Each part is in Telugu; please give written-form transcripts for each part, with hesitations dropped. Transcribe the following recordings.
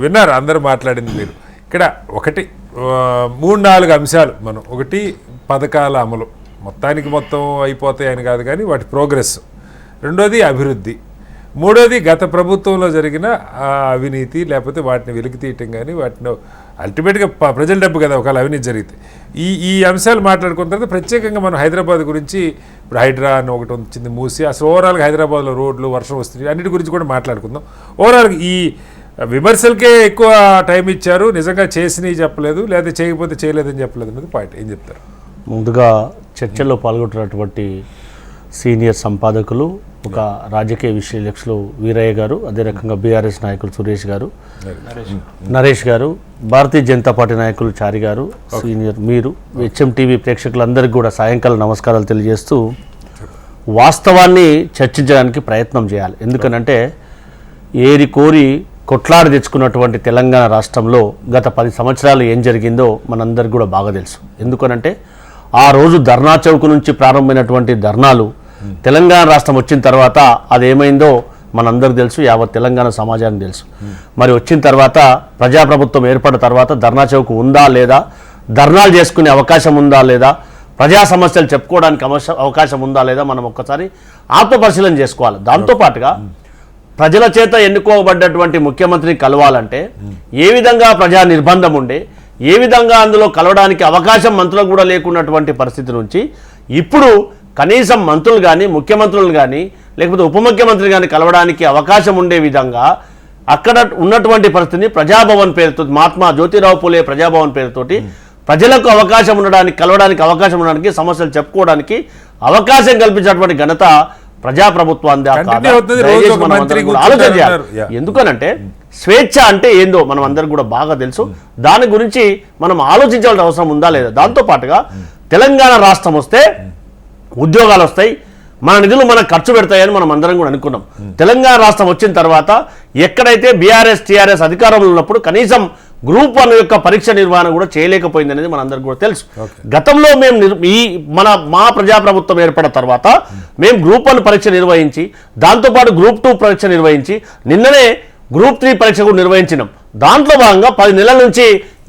విన్నారు అందరూ మాట్లాడింది మీరు. ఇక్కడ ఒకటి 3-4 అంశాలు మనం, ఒకటి పథకాల అమలు, మొత్తం అయిపోతాయని కాదు కానీ వాటి ప్రోగ్రెస్, రెండోది అభివృద్ధి, మూడోది గత ప్రభుత్వంలో జరిగిన అవినీతి లేకపోతే వాటిని వెలికి తీయటం కానీ వాటిని అల్టిమేట్గా ప్రజల డబ్బు కదా ఒకవేళ అవినీతి జరిగితే ఈ అంశాలు మాట్లాడుకున్న తర్వాత ప్రత్యేకంగా మనం హైదరాబాద్ గురించి, ఇప్పుడు హైడ్రా అని ఒకటి వచ్చింది, మూసి, అసలు ఓవరాల్గా హైదరాబాద్లో రోడ్లు, వర్షం వస్తుంది, అన్నిటి గురించి కూడా మాట్లాడుకుందాం. ఓవరాల్గా ఈ విమర్శలకే ఎక్కువ టైం ఇచ్చారు, నిజంగా చేసినవి చెప్పలేదు, లేదా చేయకపోతే చేయలేదని చెప్పలేదు అనేది పాయింట్. ఏం చెప్తారు? ముందుగా చర్చల్లో పాల్గొంటున్నటువంటి సీనియర్ సంపాదకులు, ఒక రాజకీయ విశ్లేషకులు వీరయ్య గారు, అదే రకంగా బీఆర్ఎస్ నాయకులు సురేష్ గారు, నరేష్ గారు, భారతీయ జనతా పార్టీ నాయకులు చారి గారు, సీనియర్ మీరు, HMTV ప్రేక్షకులందరికీ కూడా సాయంకాలం నమస్కారాలు తెలియజేస్తూ వాస్తవాన్ని చర్చించడానికి ప్రయత్నం చేయాలి. ఎందుకనంటే ఏరి కోరి కొట్లాడి తెచ్చుకున్నటువంటి తెలంగాణ రాష్ట్రంలో గత 10 సంవత్సరాలు ఏం జరిగిందో మనందరికీ కూడా బాగా తెలుసు. ఎందుకనంటే ఆ రోజు ధర్నా చౌక్ నుంచి ప్రారంభమైనటువంటి ధర్నాలు తెలంగాణ రాష్ట్రం వచ్చిన తర్వాత అదేమైందో మనందరికీ తెలుసు, యావత్ తెలంగాణ సమాజానికి తెలుసు. మరి వచ్చిన తర్వాత ప్రజాప్రభుత్వం ఏర్పడిన తర్వాత ధర్నా చౌక్ ఉందా లేదా, ధర్నాలు చేసుకునే అవకాశం ఉందా లేదా, ప్రజా సమస్యలు చెప్పుకోవడానికి అవకాశం ఉందా లేదా మనం ఒక్కసారి ఆత్మపరిశీలన చేసుకోవాలి. దాంతోపాటుగా ప్రజల చేత ఎన్నుకోబడ్డటువంటి ముఖ్యమంత్రిని కలవాలంటే ఏ విధంగా ప్రజా నిర్బంధం ఉండే, ఏ విధంగా అందులో కలవడానికి అవకాశం మంత్రులకు కూడా లేకున్నటువంటి పరిస్థితి నుంచి ఇప్పుడు కనీసం మంత్రులు కానీ, ముఖ్యమంత్రులు కానీ, లేకపోతే ఉప ముఖ్యమంత్రి కానీ కలవడానికి అవకాశం ఉండే విధంగా అక్కడ ఉన్నటువంటి పరిస్థితిని ప్రజాభవన్ పేరుతో, మహాత్మా జ్యోతిరావు పూలే ప్రజాభవన్ పేరుతోటి ప్రజలకు అవకాశం ఉండడానికి, కలవడానికి అవకాశం ఉండడానికి, సమస్యలు చెప్పుకోవడానికి అవకాశం కల్పించినటువంటి ఘనత ప్రజాప్రభుత్వాన్ని ఆలోచన చేయాలి. ఎందుకనంటే స్వేచ్ఛ అంటే ఏందో మనం అందరికి కూడా బాగా తెలుసు. దాని గురించి మనం ఆలోచించాల్సిన అవసరం ఉందా లేదా. దాంతోపాటుగా తెలంగాణ రాష్ట్రం వస్తే ఉద్యోగాలు వస్తాయి, మన నిధులు మనకు ఖర్చు పెడతాయని మనం అందరం కూడా అనుకున్నాం. తెలంగాణ రాష్ట్రం వచ్చిన తర్వాత ఎక్కడైతే బీఆర్ఎస్ టీఆర్ఎస్ అధికారంలో ఉన్నప్పుడు కనీసం గ్రూప్ 1 యొక్క పరీక్ష నిర్వహణ కూడా చేయలేకపోయింది అనేది మనందరికీ కూడా తెలుసు. గతంలో మేము మా ప్రజాప్రభుత్వం ఏర్పడిన తర్వాత మేము గ్రూప్ 1 పరీక్ష నిర్వహించి, దాంతోపాటు గ్రూప్ 2 పరీక్ష నిర్వహించి, నిన్ననే గ్రూప్ 3 పరీక్ష కూడా నిర్వహించినాం. దాంట్లో భాగంగా 10 నెలల నుంచి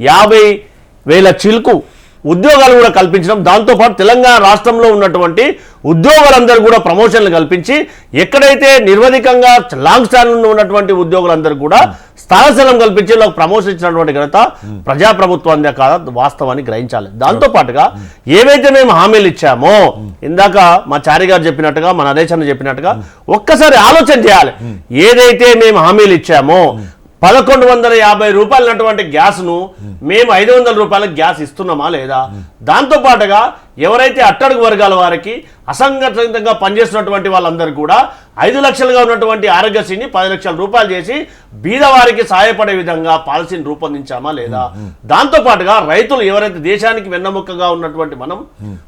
50,000 చిలుకు ఉద్యోగాలు కూడా కల్పించడం, దాంతోపాటు తెలంగాణ రాష్ట్రంలో ఉన్నటువంటి ఉద్యోగులందరూ కూడా ప్రమోషన్లు కల్పించి, ఎక్కడైతే నిర్వధికంగా లాంగ్ స్టాండ్ ఉన్నటువంటి ఉద్యోగులందరూ కూడా స్థానశలం కల్పించి ప్రమోషన్ ఇచ్చినటువంటి ఘనత ప్రజాప్రభుత్వాన్ని కాదా, వాస్తవాన్ని గ్రహించాలి. దాంతోపాటుగా ఏవైతే మేము హామీలు ఇచ్చామో, ఇందాక మా చారి గారు చెప్పినట్టుగా, మా నరేష్ అన్న చెప్పినట్టుగా ఒక్కసారి ఆలోచన చేయాలి. ఏదైతే మేము హామీలు ఇచ్చామో 1150 రూపాయలటువంటి గ్యాస్ను మేము 500 రూపాయలకు గ్యాస్ ఇస్తున్నామా లేదా. దాంతోపాటుగా ఎవరైతే అట్టడుగు వర్గాల వారికి అసంఘటితంగా పనిచేస్తున్నటువంటి వాళ్ళందరూ కూడా 5 లక్షలుగా ఉన్నటువంటి ఆరోగ్యశ్రీని 10 లక్షల రూపాయలు చేసి బీదవారికి సహాయపడే విధంగా పాలసీని రూపొందించామా లేదా. దాంతోపాటుగా రైతులు ఎవరైతే దేశానికి వెన్నముక్కగా ఉన్నటువంటి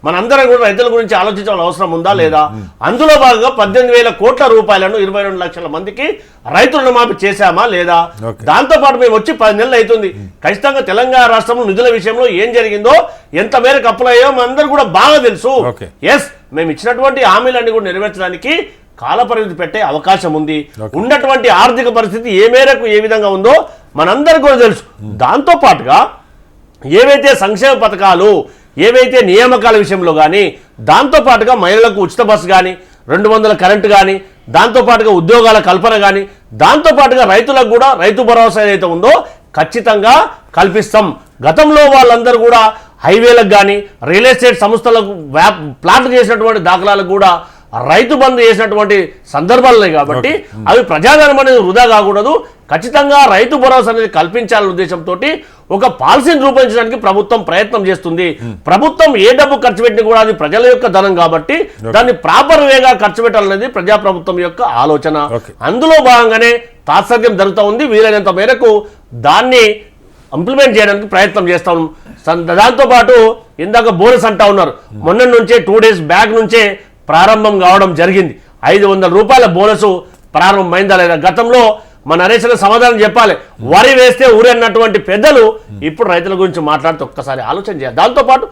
మనందరం కూడా రైతుల గురించి ఆలోచించాల్సిన అవసరం ఉందా లేదా. అందులో భాగంగా 18,000 కోట్ల రూపాయలను 22 లక్షల మందికి రైతు రుణమాఫీ చేశామా లేదా. దాంతోపాటు మేము వచ్చి 10 నెలలు అవుతుంది. ఖచ్చితంగా తెలంగాణ రాష్ట్రంలో నిధుల విషయంలో ఏం జరిగిందో, ఎంత మేరకు అప్పులయ్యో మనందరూ కూడా బాగా తెలుసు. ఎస్, మేము ఇచ్చినటువంటి హామీలన్నీ కూడా నెరవేర్చడానికి కాలపరిమితి పెట్టే అవకాశం ఉంది. ఉన్నటువంటి ఆర్థిక పరిస్థితి ఏ మేరకు ఏ విధంగా ఉందో మనందరికీ కూడా తెలుసు. దాంతోపాటుగా ఏవైతే సంక్షేమ పథకాలు, ఏవైతే నియామకాల విషయంలో కానీ, దాంతోపాటుగా మహిళలకు ఉచిత బస్సు కానీ, 200 కరెంటు కానీ, దాంతోపాటుగా ఉద్యోగాల కల్పన కానీ, దాంతోపాటుగా రైతులకు కూడా రైతు భరోసా ఏదైతే ఉందో ఖచ్చితంగా కల్పిస్తాం. గతంలో వాళ్ళందరూ కూడా హైవేలకు కానీ, రియల్ ఎస్టేట్ సంస్థలకు ప్లాట్లు చేసినటువంటి దాఖలాలకు కూడా రైతు బంధు చేసినటువంటి సందర్భాలు ఉన్నాయి. కాబట్టి అవి ప్రజాధనం అనేది వృధా కాకూడదు. ఖచ్చితంగా రైతు భరోసా అనేది కల్పించాలనే ఉద్దేశంతో ఒక పాలసీని రూపొందించడానికి ప్రభుత్వం ప్రయత్నం చేస్తుంది. ప్రభుత్వం ఏ డబ్బు ఖర్చు పెట్టినా కూడా అది ప్రజల యొక్క ధనం కాబట్టి దాన్ని ప్రాపర్ వేగా ఖర్చు పెట్టాలనేది ప్రజాప్రభుత్వం యొక్క ఆలోచన. అందులో భాగంగానే తాత్సర్యం జరుగుతూ ఉంది. వీలైనంత మేరకు దాన్ని ఇంప్లిమెంట్ చేయడానికి ప్రయత్నం చేస్తాం. దాంతోపాటు ఇందాక బోనస్ అంటా ఉన్నారు. మొన్న నుంచే 2 డేస్ బ్యాక్ నుంచే ప్రారంభం కావడం జరిగింది. 500 రూపాయల బోనసు ప్రారంభమైందా లేదా. గతంలో మన నరేష్ సమాధానం చెప్పాలి. వరి వేస్తే ఊరన్నటువంటి పెద్దలు ఇప్పుడు రైతుల గురించి మాట్లాడితే ఒక్కసారి ఆలోచన చేయాలి. దాంతోపాటు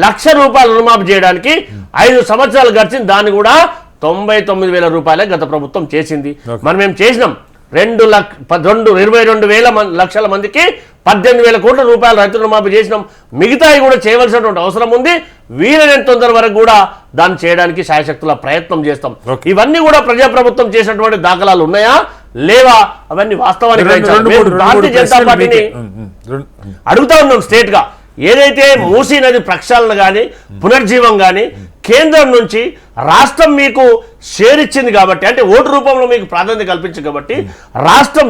1,00,000 రూపాయలు రుణమాఫీ చేయడానికి 5 సంవత్సరాలు గడిచింది. దాన్ని కూడా 99,000 రూపాయలే గత ప్రభుత్వం చేసింది. మనం ఏం చేసినాం, 22 లక్షల మందికి 18,000 కోట్ల రూపాయలు రైతు రుణమాఫీ చేసినాం. మిగతాయి కూడా చేయవలసినటువంటి అవసరం ఉంది. వీలైనంత తొందర వరకు కూడా దాన్ని చేయడానికి శాయశక్తుల ప్రయత్నం చేస్తాం. ఇవన్నీ కూడా ప్రజాప్రభుత్వం చేసినటువంటి దాఖలాలు ఉన్నాయా లేవా అవన్నీ వాస్తవానికి భారతీయ జనతా పార్టీని అడుగుతా ఉన్నాం స్టేట్ గా. ఏదైతే మూసీ నది ప్రక్షాళన కానీ పునర్జీవం కానీ కేంద్రం నుంచి రాష్ట్రం మీకు షేర్ ఇచ్చింది కాబట్టి, అంటే ఓటు రూపంలో మీకు ప్రాధాన్యత కల్పించింది కాబట్టి, రాష్ట్రం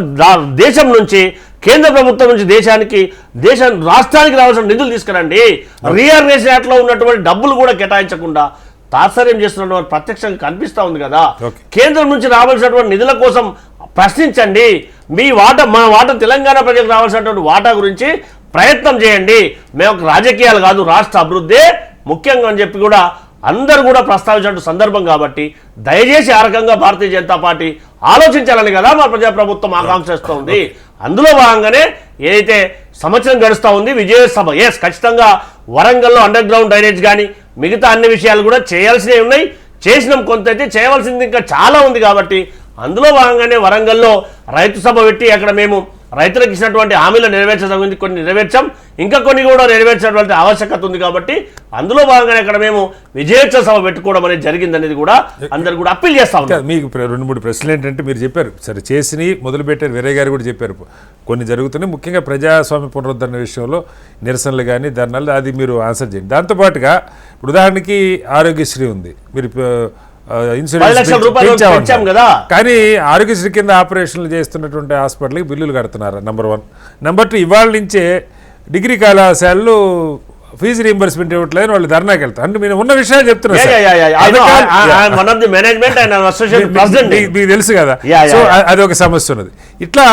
దేశం నుంచి కేంద్ర ప్రభుత్వం నుంచి రాష్ట్రానికి రావాల్సిన నిధులు తీసుకురండి. రీఆర్గనైజేషన్ యాక్ట్ లో ఉన్నటువంటి డబ్బులు కూడా కేటాయించకుండా తాత్సర్యం చేస్తున్నటువంటి ప్రత్యక్షంగా కనిపిస్తా ఉంది కదా. కేంద్రం నుంచి రావాల్సినటువంటి నిధుల కోసం ప్రశ్నించండి. మన వాటా తెలంగాణ ప్రజలకు రావాల్సినటువంటి వాటా గురించి ప్రయత్నం చేయండి. మేము రాజకీయాలు కాదు, రాష్ట్ర అభివృద్ధి ముఖ్యంగా అని చెప్పి కూడా అందరూ కూడా ప్రస్తావించిన సందర్భం కాబట్టి దయచేసి ఆ రకంగా భారతీయ జనతా పార్టీ ఆలోచించాలని కదా మా ప్రజాప్రభుత్వం ఆకాంక్షిస్తూ ఉంది. అందులో భాగంగానే ఏదైతే సంవత్సరం గడుస్తూ ఉంది విజయోత్సవ, ఖచ్చితంగా వరంగల్లో అండర్ గ్రౌండ్ డ్రైనేజ్ కానీ మిగతా అన్ని విషయాలు కూడా చేయాల్సినవి ఉన్నాయి. చేసినాం, కొంత అయితే చేయవలసింది ఇంకా చాలా ఉంది. కాబట్టి అందులో భాగంగానే వరంగల్లో రైతు సభ పెట్టి అక్కడ మేము రైతులకు ఇచ్చినటువంటి హామీలు నెరవేర్చదగింది, కొన్ని నెరవేర్చాం, ఇంకా కొన్ని కూడా నెరవేర్చేటువంటి ఆవశ్యకత ఉంది. కాబట్టి అందులో భాగంగానే అక్కడ మేము విజయోత్సవ సభ పెట్టుకోవడం అనేది జరిగింది అనేది కూడా అందరు కూడా అప్పీల్ చేస్తా ఉంటాం. మీకు 2-3 ప్రశ్నలు ఏంటంటే, మీరు చెప్పారు సరే చేసి మొదలుపెట్టారు, వీరయ్య గారు కూడా చెప్పారు కొన్ని జరుగుతున్నాయి, ముఖ్యంగా ప్రజాస్వామ్య పునరుద్ధరణ విషయంలో నిరసనలు కానీ ధర్నాలు, అది మీరు ఆన్సర్ చేయండి. దాంతోపాటుగా ఇప్పుడు ఉదాహరణకి ఆరోగ్యశ్రీ ఉంది, మీరు ఇన్సూరెన్స్ పెంచాం కదా, కానీ ఆరోగ్యశ్రీ కింద ఆపరేషన్లు చేస్తున్నటువంటి హాస్పిటల్కి బిల్లులు కడుతున్నారు. నెంబర్ 1. నెంబర్ 2, ఇవాళ నుంచే డిగ్రీ కళాశాలలు ఫీజు రీంబర్స్మెంట్ ఇవ్వట్లేదు, వాళ్ళు ధర్నాకి వెళ్తారు. అంటే మీరు ఉన్న విషయాలు చెప్తున్నారు, మీకు తెలుసు కదా. సో అదొక సమస్య ఉన్నది. ఇట్లా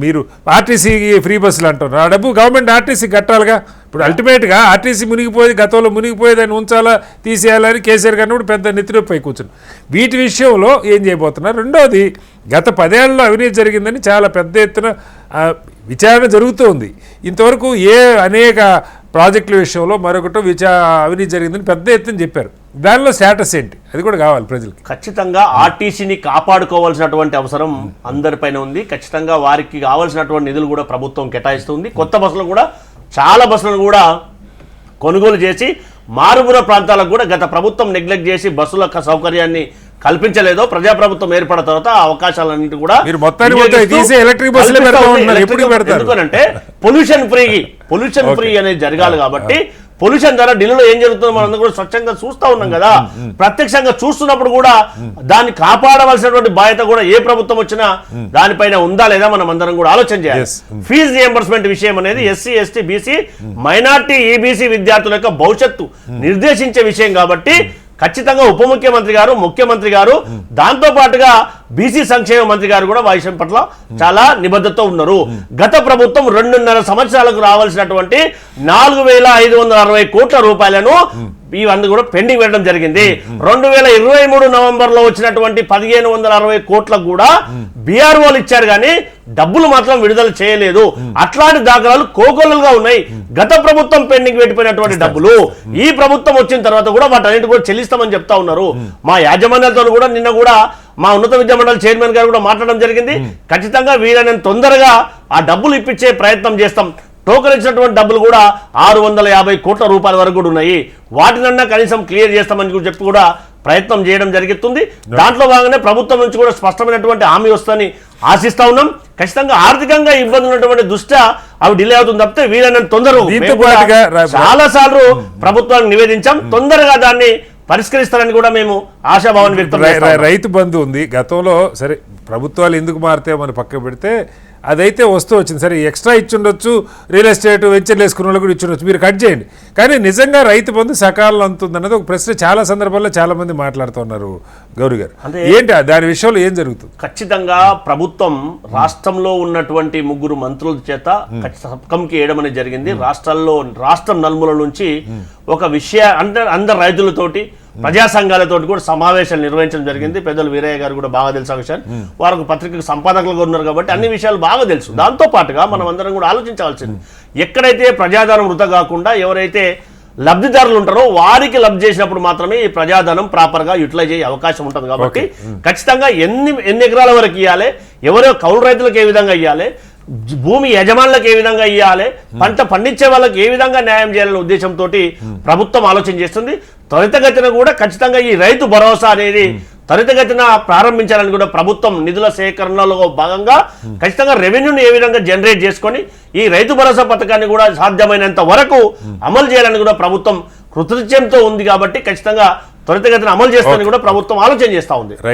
మీరు ఆర్టీసీ ఫ్రీ బస్సులు అంటున్నారు, ఆ డబ్బు గవర్నమెంట్ ఆర్టీసీ కట్టాలిగా. ఇప్పుడు అల్టిమేట్గా ఆర్టీసీ మునిగిపోయేది, గతంలో మునిగిపోయేదాన్ని ఉంచాలా తీసేయాలని కేసీఆర్ గారిని కూడా పెద్ద నెత్తినొప్పి కూర్చుని వీటి విషయంలో ఏం చేయబోతున్నారు. రెండోది, గత 10 ఏళ్లలో అవినీతి జరిగిందని చాలా పెద్ద ఎత్తున విచారణ జరుగుతూ ఉంది. ఇంతవరకు అనేక ప్రాజెక్టుల విషయంలో మరొకటి అవినీతి జరిగిందని పెద్ద ఎత్తున చెప్పారు. దానిలో స్టేటస్ ఏంటి, అది కూడా కావాలి ప్రజలకి. ఖచ్చితంగా ఆర్టీసీని కాపాడుకోవాల్సినటువంటి అవసరం అందరిపైన ఉంది. ఖచ్చితంగా వారికి కావాల్సినటువంటి నిధులు కూడా ప్రభుత్వం కేటాయిస్తుంది. కొత్త బస్సులు కూడా చాలా బస్సులను కూడా కొనుగోలు చేసి మారుమూల ప్రాంతాలకు కూడా గత ప్రభుత్వం నెగ్లెక్ట్ చేసి బస్సుల సౌకర్యాన్ని కల్పించలేదో, ప్రజాప్రభుత్వం ఏర్పడిన తర్వాత అవకాశాలన్నింటి కూడా ఎందుకంటే పొల్యూషన్ ఫ్రీ అనేది జరగాలి. కాబట్టి పొల్యూషన్ ధర ఢిల్లీలో ఏం జరుగుతుందో మనం కూడా స్వచ్ఛంగా చూస్తూ ఉన్నాం కదా. ప్రత్యక్షంగా చూస్తున్నప్పుడు కూడా దాన్ని కాపాడవలసినటువంటి బాధ్యత కూడా ఏ ప్రభుత్వం వచ్చినా దానిపైన ఉందా లేదా మనం అందరం కూడా ఆలోచన చేయాలి. ఫీజు రియంబర్స్మెంట్ విషయం అనేది SC, ST, BC, minority, EBC విద్యార్థుల యొక్క భవిష్యత్తు నిర్దేశించే విషయం. కాబట్టి ఖచ్చితంగా ఉప ముఖ్యమంత్రి గారు, ముఖ్యమంత్రి గారు, దాంతో పాటుగా బీసీ సంక్షేమ మంత్రి గారు కూడా ఆ విషయం పట్ల చాలా నిబద్ధత ఉన్నారు. గత ప్రభుత్వం 2.5 సంవత్సరాలకు రావాల్సినటువంటి 4,560 కోట్ల రూపాయలను ఇవన్నీ కూడా పెండింగ్ పెట్టడం జరిగింది. 2023 నవంబర్లో వచ్చినటువంటి 1,560 కోట్లకు కూడా బీఆర్ఓలు ఇచ్చారు, కానీ డబ్బులు మాత్రం విడుదల చేయలేదు. అట్లాంటి దాఖలాలు కోకొల్లలుగా ఉన్నాయి. గత ప్రభుత్వం పెండింగ్ పెట్టిపోయినటువంటి డబ్బులు ఈ ప్రభుత్వం వచ్చిన తర్వాత కూడా వాటన్నిటి కూడా చెల్లిస్తామని చెప్తా ఉన్నారు. మా యాజమాన్యాలతో కూడా నిన్న కూడా మా ఉన్నత విద్యా మండలి చైర్మన్ గారు కూడా మాట్లాడడం జరిగింది. ఖచ్చితంగా వీలైనంత తొందరగా ఆ డబ్బులు ఇప్పించే ప్రయత్నం చేస్తాం. టోకెన్ ఇచ్చినటువంటి డబ్బులు కూడా 650 కోట్ల రూపాయల వరకు కూడా ఉన్నాయి. వాటినన్నా కనీసం క్లియర్ చేస్తామని చెప్పి కూడా ప్రయత్నం చేయడం జరుగుతుంది. దాంట్లో భాగంగానే ప్రభుత్వం నుంచి కూడా స్పష్టమైనటువంటి హామీ వస్తుందని ఆశిస్తా ఉన్నాం. ఖచ్చితంగా ఆర్థికంగా ఇబ్బంది ఉన్నటువంటి దృష్ట్యా అవి డిలే అవుతుంది తప్పితే వీలైనంత తొందరగా చాలా సార్లు ప్రభుత్వానికి నివేదించాం, తొందరగా దాన్ని పరిష్కరిస్తారని కూడా మేము ఆశాభావాన్ని వ్యక్తం చేస్తాం. రైతు బంధు ఉంది గతంలో, సరే ప్రభుత్వాలు ఎందుకు మారితే మన పక్క పెడితే అదైతే వస్తూ వచ్చింది. సరే ఎక్స్ట్రా ఇచ్చుండొచ్చు, రియల్ ఎస్టేట్ వెంచర్లు వేసుకున్న వాళ్ళు కూడా ఇచ్చుండొచ్చు, మీరు కట్ చేయండి. కానీ నిజంగా రైతు బంధు సకాలంలో అందుతుంది అన్నది ఒక ప్రశ్న చాలా సందర్భాల్లో చాలా మంది మాట్లాడుతున్నారు. గౌరీ గారు, ఏంటి దాని విషయంలో ఏం జరుగుతుంది? ఖచ్చితంగా ప్రభుత్వం రాష్ట్రంలో ఉన్నటువంటి 3 మంత్రుల చేత సబ్కమిటీ వేయడం అనేది జరిగింది. రాష్ట్రం నలుమూల నుంచి ఒక అందరు రైతులతోటి, ప్రజా సంఘాలతోటి కూడా సమావేశాలు నిర్వహించడం జరిగింది. పెద్దలు వీరయ్య గారు కూడా బాగా తెలుసు ఆ విషయాన్ని, వారు పత్రికకు సంపాదకులుగా ఉన్నారు కాబట్టి అన్ని విషయాలు బాగా తెలుసు. దాంతో పాటుగా మనం అందరం కూడా ఆలోచించాల్సింది, ఎక్కడైతే ప్రజాధనం వృధా కాకుండా ఎవరైతే లబ్ధిదారులు ఉంటారో వారికి లబ్ధి చేసినప్పుడు మాత్రమే ఈ ప్రజాధనం ప్రాపర్ గా యూటిలైజ్ అయ్యే అవకాశం ఉంటుంది కాబట్టి ఖచ్చితంగా ఎన్ని ఎకరాల వరకు ఇవ్వాలి, ఎవరో కౌలు రైతులకు ఏ విధంగా ఇవ్వాలి, భూమి యజమానులకు ఏ విధంగా ఇవ్వాలి, పంట పండించే వాళ్ళకి ఏ విధంగా న్యాయం చేయాలనే ఉద్దేశంతో ప్రభుత్వం ఆలోచన చేస్తుంది. త్వరితగతిన కూడా ఖచ్చితంగా ఈ రైతు భరోసా అనేది త్వరితగతిన ప్రారంభించాలని కూడా ప్రభుత్వం నిధుల సేకరణలో భాగంగా ఖచ్చితంగా రెవెన్యూని ఏ విధంగా జనరేట్ చేసుకొని ఈ రైతు భరోసా పథకాన్ని కూడా సాధ్యమైనంత వరకు అమలు చేయాలని కూడా ప్రభుత్వం కృతనిశ్చయంతో ఉంది. కాబట్టి ఖచ్చితంగా త్వరితగతిన అమలు చేస్తానని కూడా ప్రభుత్వం ఆలోచన చేస్తూ ఉంది.